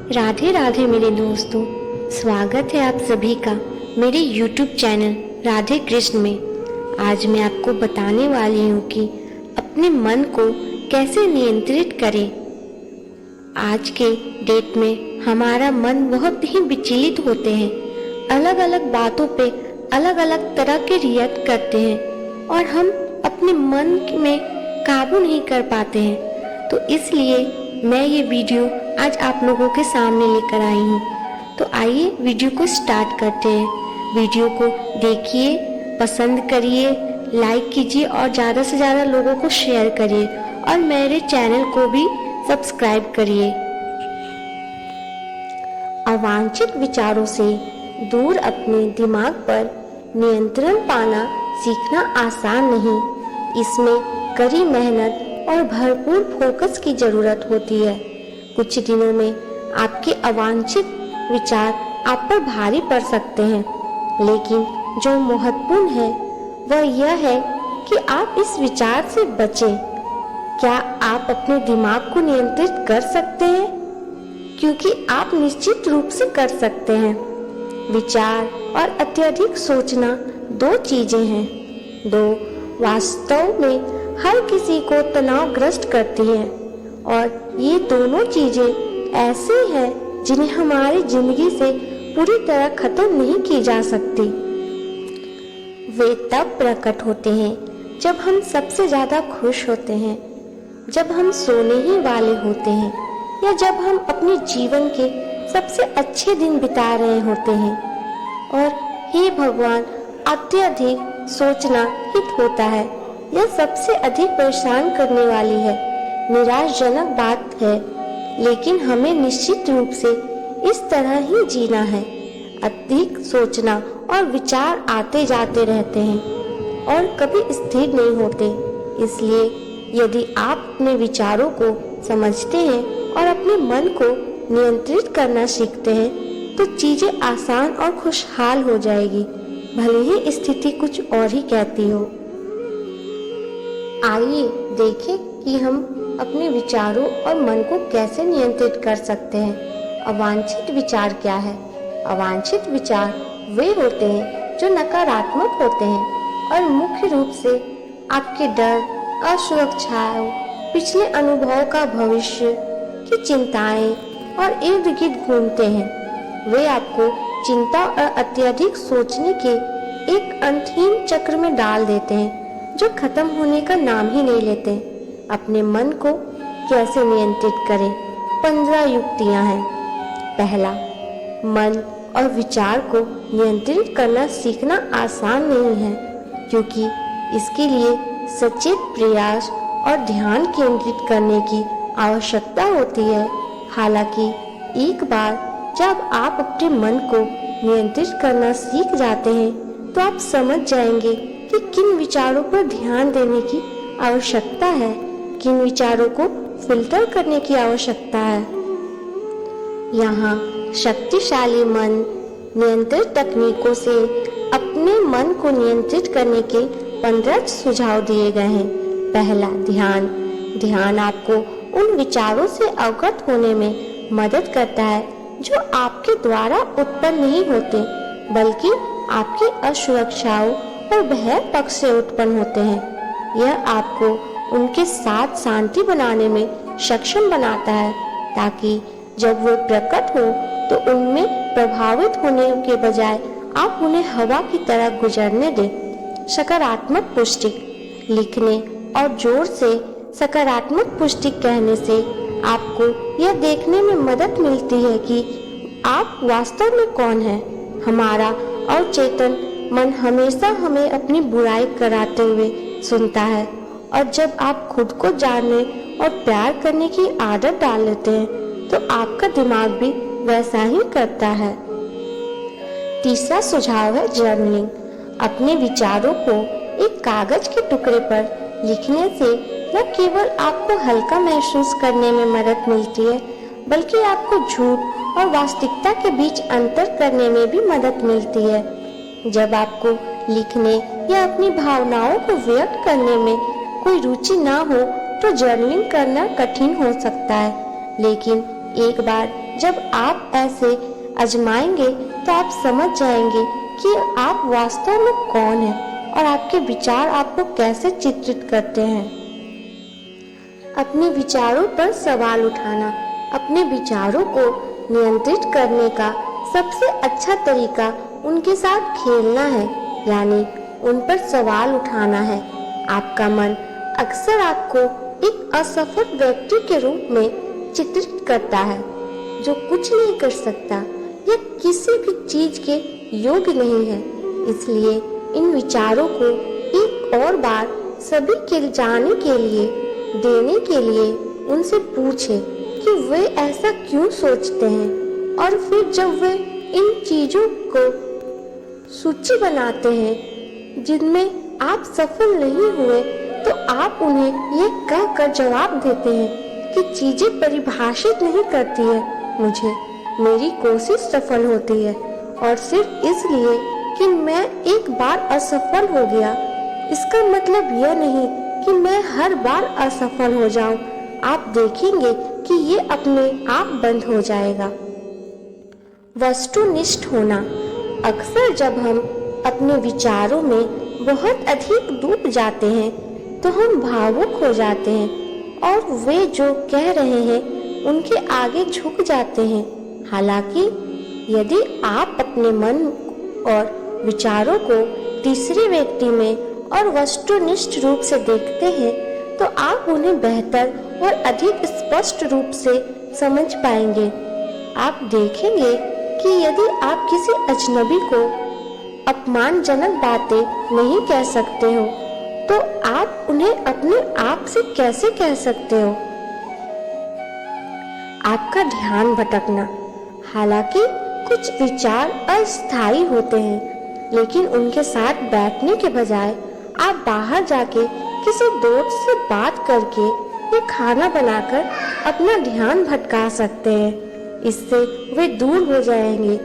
राधे राधे मेरे दोस्तों, स्वागत है आप सभी का मेरे YouTube चैनल राधे कृष्ण में। आज मैं आपको बताने वाली हूँ कि अपने मन को कैसे नियंत्रित करें। आज के डेट में हमारा मन बहुत ही विचलित होते हैं, अलग अलग बातों पे अलग अलग तरह के रिएक्ट करते हैं और हम अपने मन में काबू नहीं कर पाते हैं। तो इसलिए मैं ये वीडियो आज आप लोगों के सामने लेकर आई हूँ। तो आइए वीडियो को स्टार्ट करते हैं। वीडियो को देखिए, पसंद करिए, लाइक कीजिए और ज़्यादा से ज़्यादा लोगों को शेयर करिए और मेरे चैनल को भी सब्सक्राइब करिए। अवांछित विचारों से दूर अपने दिमाग पर नियंत्रण पाना सीखना आसान नहीं। इसमें कड़ी मेहनत और भरपूर फोकस की जरूरत होती है। कुछ दिनों में आपके अवांछित विचार आप पर भारी पड़ सकते हैं, लेकिन जो महत्वपूर्ण है वह यह है कि आप इस विचार से बचें। क्या आप अपने दिमाग को नियंत्रित कर सकते हैं? क्योंकि आप निश्चित रूप से कर सकते हैं। विचार और अत्यधिक सोचना दो चीजें हैं, दो वास्तव में हर किसी को तनावग्रस्त करती हैं और ये दोनों चीजें ऐसी हैं जिन्हें हमारी जिंदगी से पूरी तरह खत्म नहीं की जा सकती। वे तब प्रकट होते हैं जब हम सबसे ज्यादा खुश होते हैं, जब हम सोने ही वाले होते हैं या जब हम अपने जीवन के सबसे अच्छे दिन बिता रहे होते हैं। और हे भगवान, अत्यधिक सोचना हित होता है, यह सबसे अधिक परेशान करने वाली है, निराशजनक बात है, लेकिन हमें निश्चित रूप से इस तरह ही जीना है। अधिक सोचना और विचार आते जाते रहते हैं और कभी स्थिर नहीं होते। इसलिए यदि आप अपने विचारों को समझते हैं और अपने मन को नियंत्रित करना सीखते हैं तो चीजें आसान और खुशहाल हो जाएगी, भले ही स्थिति कुछ और ही कहती हो। आइए देखें कि हम अपने विचारों और मन को कैसे नियंत्रित कर सकते हैं। अवांछित विचार क्या है? अवांछित विचार वे होते हैं जो नकारात्मक होते हैं और मुख्य रूप से आपके डर, असुरक्षाओं, पिछले अनुभव का भविष्य की चिंताएं और इर्द गिर्द घूमते हैं। वे आपको चिंता और अत्यधिक सोचने के एक अंतहीन चक्र में डाल देते हैं जो खत्म होने का नाम ही नहीं लेते। अपने मन को कैसे नियंत्रित करें? 15 युक्तियां हैं। पहला, मन और विचार को नियंत्रित करना सीखना आसान नहीं है, क्योंकि इसके लिए सचेत प्रयास और ध्यान केंद्रित करने की आवश्यकता होती है। हालांकि एक बार जब आप अपने मन को नियंत्रित करना सीख जाते हैं तो आप समझ जाएंगे कि किन विचारों पर ध्यान देने की आवश्यकता है, किन विचारों को फिल्टर करने की आवश्यकता है। यहाँ शक्तिशाली मन नियंत्रित तकनीकों से अपने मन को नियंत्रित करने के 15 सुझाव दिए गए हैं। पहला, ध्यान। ध्यान आपको उन विचारों से अवगत होने में मदद करता है जो आपके द्वारा उत्पन्न नहीं होते, बल्कि आपकी असुरक्षाओं और भय पक्ष से उत्पन्न होते हैं। यह आपको उनके साथ शांति बनाने में सक्षम बनाता है, ताकि जब वे प्रकट हो तो उनमें प्रभावित होने के बजाय आप उन्हें हवा की तरह गुजरने दें। सकारात्मक पुष्टि। लिखने और जोर से सकारात्मक पुष्टि कहने से आपको यह देखने में मदद मिलती है कि आप वास्तव में कौन हैं। हमारा अवचेतन मन हमेशा हमें अपनी बुराई कराते हुए सुनता है, और जब आप खुद को जानने और प्यार करने की आदत डाल लेते हैं तो आपका दिमाग भी वैसा ही करता है। तीसरा सुझाव है जर्नलिंग। अपने विचारों को एक कागज के टुकड़े पर लिखने से न केवल आपको हल्का महसूस करने में मदद मिलती है, बल्कि आपको झूठ और वास्तविकता के बीच अंतर करने में भी मदद मिलती है। जब आपको लिखने या अपनी भावनाओं को व्यक्त करने में कोई रुचि ना हो तो जर्नलिंग करना कठिन हो सकता है, लेकिन एक बार जब आप ऐसे आजमाएंगे तो आप समझ जाएंगे कि आप वास्तव में कौन हैं और आपके विचार आपको कैसे चित्रित करते हैं। अपने विचारों पर सवाल उठाना। अपने विचारों को नियंत्रित करने का सबसे अच्छा तरीका उनके साथ खेलना है, यानी उन पर सवाल उठाना है। आपका मन अक्सर आपको एक असफल व्यक्ति के रूप में चित्रित करता है, जो कुछ नहीं कर सकता या किसी भी चीज के योग्य नहीं है। इसलिए इन विचारों को एक और बार सभी के जाने के लिए देने के लिए उनसे पूछें कि वे ऐसा क्यों सोचते हैं, और फिर जब वे इन चीजों को सूची बनाते हैं जिनमें आप सफल नहीं हुए, तो आप उन्हें ये कहकर जवाब देते हैं कि चीजें परिभाषित नहीं करती है मुझे, मेरी कोशिश सफल होती है, और सिर्फ इसलिए कि मैं एक बार असफल हो गया, इसका मतलब यह नहीं कि मैं हर बार असफल हो जाऊं। आप देखेंगे कि ये अपने आप बंद हो जाएगा। वस्तुनिष्ठ होना। अक्सर जब हम अपने विचारों में बहुत अधिक डूब जाते हैं तो हम भावुक हो जाते हैं और वे जो कह रहे हैं उनके आगे झुक जाते हैं। हालांकि यदि आप अपने मन और विचारों को तीसरे व्यक्ति में और वस्तुनिष्ठ रूप से देखते हैं तो आप उन्हें बेहतर और अधिक स्पष्ट रूप से समझ पाएंगे। आप देखेंगे कि यदि आप किसी अजनबी को अपमानजनक बातें नहीं कह सकते हो तो आप उन्हें अपने आप से कैसे कह सकते हो। आपका ध्यान भटकना। हालांकि कुछ विचार अस्थायी होते हैं, लेकिन उनके साथ बैठने के बजाय आप बाहर जाके किसी दोस्त से बात करके या खाना बनाकर अपना ध्यान भटका सकते हैं। इससे वे दूर हो जाएंगे,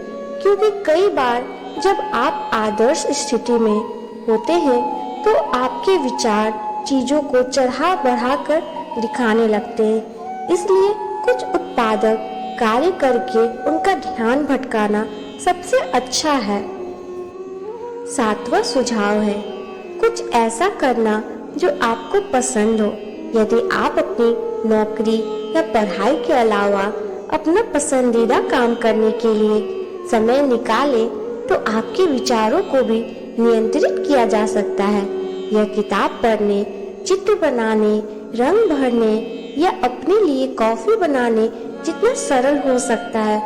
क्योंकि कई बार जब आप आदर्श स्थिति में होते हैं तो आपके विचार चीजों को चढ़ा बढ़ा कर दिखाने लगते हैं। इसलिए कुछ उत्पादक कार्य करके उनका ध्यान भटकाना सबसे अच्छा है। 7वां सुझाव है कुछ ऐसा करना जो आपको पसंद हो। यदि आप अपनी नौकरी या पढ़ाई के अलावा अपना पसंदीदा काम करने के लिए समय निकालें तो आपके विचारों को भी नियंत्रित किया जा सकता है। यह किताब पढ़ने, चित्र बनाने, रंग भरने या अपने लिए कॉफी बनाने जितना सरल हो सकता है।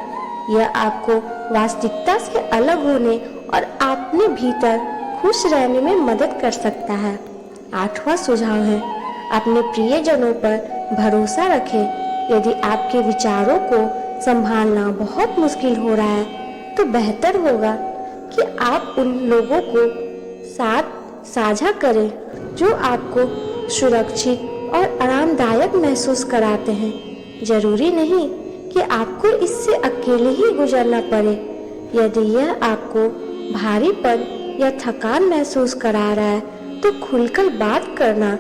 यह आपको वास्तविकता से अलग होने और अपने भीतर खुश रहने में मदद कर सकता है। 8वां सुझाव है अपने प्रियजनों पर भरोसा रखें। यदि आपके विचारों को संभालना बहुत मुश्किल हो रहा है तो बेहतर होगा कि आप उन लोगों को साथ साझा करें जो आपको सुरक्षित और आरामदायक महसूस कराते हैं। जरूरी नहीं कि आपको इससे अकेले ही गुजरना पड़े। यदि यह आपको भारीपन या थकान महसूस करा रहा है तो खुलकर बात करना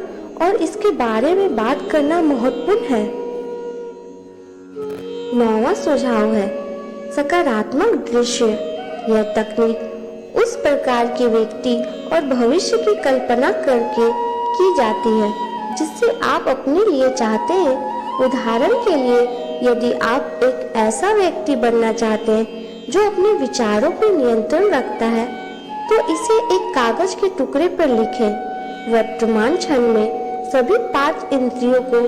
और इसके बारे में बात करना महत्वपूर्ण है। 9वां सुझाव है सकारात्मक दृश्य। यह तकनीक उस प्रकार के व्यक्ति और भविष्य की कल्पना करके की जाती है जिससे आप अपने लिए चाहते हैं। उदाहरण के लिए, यदि आप एक ऐसा व्यक्ति बनना चाहते हैं जो अपने विचारों पर नियंत्रण रखता है तो इसे एक कागज के टुकड़े पर लिखें। वर्तमान क्षण में सभी 5 इंद्रियों को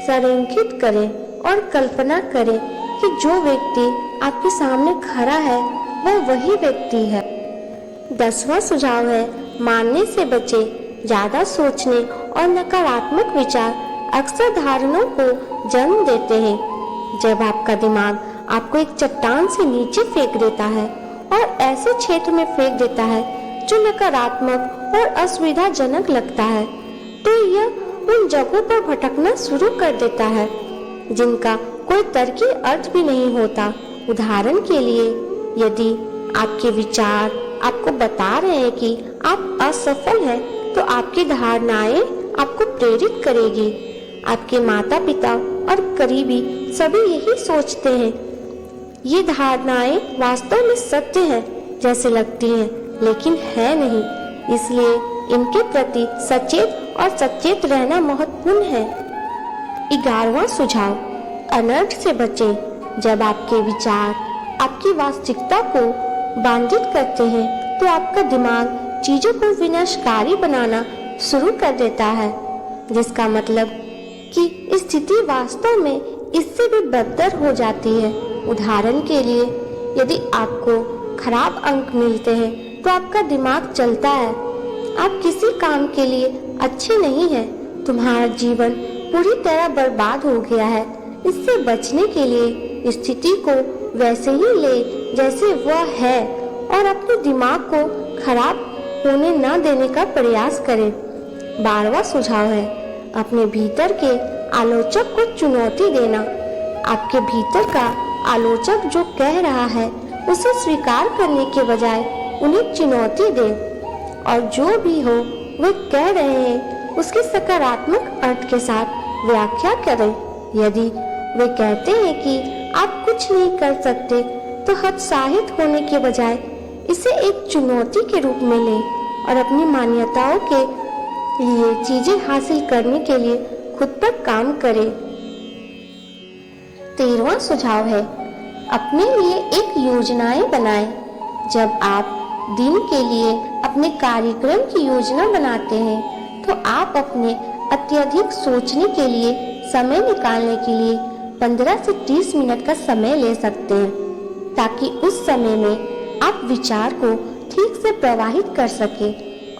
संरेखित करें और कल्पना करें कि जो व्यक्ति आपके सामने खड़ा है वह वही व्यक्ति है। 10वां सुझाव है मानने से बचें। ज्यादा सोचने और नकारात्मक विचार अक्सर धारणाओं को जन्म देते हैं। जब आपका दिमाग आपको एक चट्टान से नीचे फेंक देता है और ऐसे क्षेत्र में फेंक देता है जो नकारात्मक और असुविधाजनक लगता है, तो यह उन जगहों पर भटकना शुरू कर देता है जिनका कोई तर्कीय अर्थ भी नहीं होता। उदाहरण के लिए, यदि आपके विचार आपको बता रहे हैं कि आप असफल हैं, तो आपकी धारणाएं आपको प्रेरित करेगी। आपके माता पिता और करीबी सभी यही सोचते हैं। ये धारणाएं वास्तव में सत्य हैं जैसे लगती हैं, लेकिन है नहीं। इसलिए इनके प्रति सचेत और सचेत रहना महत्वपूर्ण है। 11वां सुझाव, अनर्थ से बचें। जब आपके विचार आपकी वास्तविकता को बाधित करते हैं तो आपका दिमाग चीजों को विनाशकारी बनाना शुरू कर देता है, जिसका मतलब कि स्थिति वास्तव में इससे भी बदतर हो जाती है। उदाहरण के लिए, यदि आपको खराब अंक मिलते हैं तो आपका दिमाग चलता है, आप किसी काम के लिए अच्छे नहीं हैं, तुम्हारा जीवन पूरी तरह बर्बाद हो गया है। इससे बचने के लिए स्थिति को वैसे ही ले जैसे वह है और अपने दिमाग को खराब होने न देने का प्रयास करें। 12वां सुझाव है, अपने भीतर के आलोचक को चुनौती देना। आपके भीतर का आलोचक जो कह रहा है उसे स्वीकार करने के बजाय उन्हें चुनौती दें और जो भी हो वे कह रहे हैं उसके सकारात्मक अर्थ के साथ व्याख्या करें। यदि वे कहते हैं कि आप कुछ नहीं कर सकते तो हतोत्साहित होने के बजाय इसे एक चुनौती के रूप में लें और अपनी मान्यताओं के लिए चीजें हासिल करने के लिए खुद पर काम करें। 13वां सुझाव है, अपने लिए एक योजनाएं बनाएं। जब आप दिन के लिए अपने कार्यक्रम की योजना बनाते हैं तो आप अपने अत्यधिक सोचने के लिए समय निकालने के लिए 15 से 30 मिनट का समय ले सकते हैं, ताकि उस समय में आप विचार को ठीक से प्रवाहित कर सके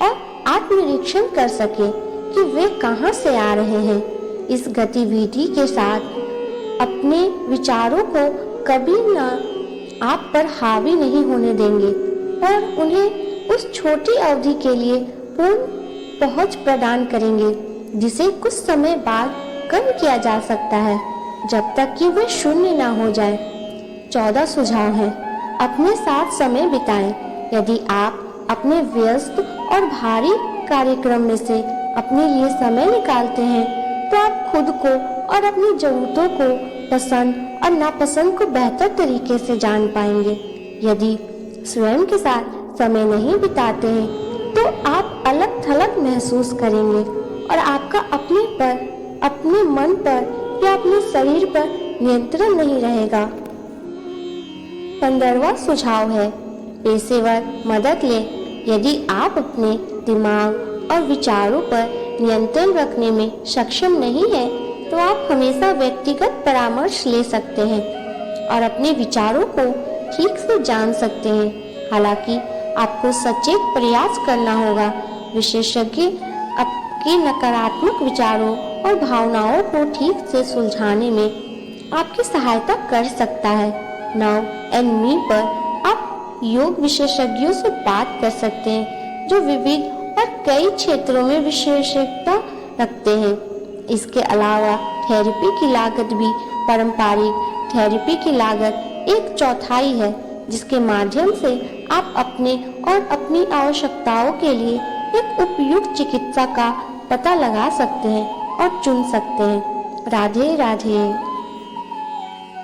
और आत्मनिरीक्षण कर सके कि वे कहां से आ रहे हैं। इस गतिविधि के साथ अपने विचारों को कभी ना आप पर हावी नहीं होने देंगे और उन्हें उस छोटी अवधि के लिए पूर्ण पहुंच प्रदान करेंगे जिसे कुछ समय बाद कम किया जा सकता है, जब तक कि वे शून्य ना हो जाए। 14 सुझाव है, अपने साथ समय बिताएं। यदि आप अपने व्यस्त और भारी कार्यक्रम में से अपने लिए समय निकालते हैं तो आप खुद को और अपनी जरूरतों को, पसंद और नापसंद को बेहतर तरीके से जान पाएंगे। यदि स्वयं के साथ समय नहीं बिताते हैं तो आप अलग थलग महसूस करेंगे और आपका अपने पर, अपने मन पर या अपने शरीर पर नियंत्रण नहीं रहेगा। 15वां सुझाव है, पेशेवर मदद लें। यदि आप अपने दिमाग और विचारों पर नियंत्रण रखने में सक्षम नहीं हैं, तो आप हमेशा व्यक्तिगत परामर्श ले सकते हैं और अपने विचारों को ठीक से जान सकते हैं। हालांकि आपको सचेत प्रयास करना होगा। विशेषज्ञ आपके नकारात्मक विचारों और भावनाओं को ठीक से सुलझाने में आपकी सहायता कर सकता है। नाउ एंड मी पर आप योग विशेषज्ञों से बात कर सकते हैं जो विविध और कई क्षेत्रों में विशेषज्ञता रखते हैं। इसके अलावा थेरेपी की लागत भी पारंपरिक थेरेपी की लागत 1/4 है, जिसके माध्यम से आप अपने और अपनी आवश्यकताओं के लिए एक उपयुक्त चिकित्सा का पता लगा सकते हैं और चुन सकते हैं। राधे राधे।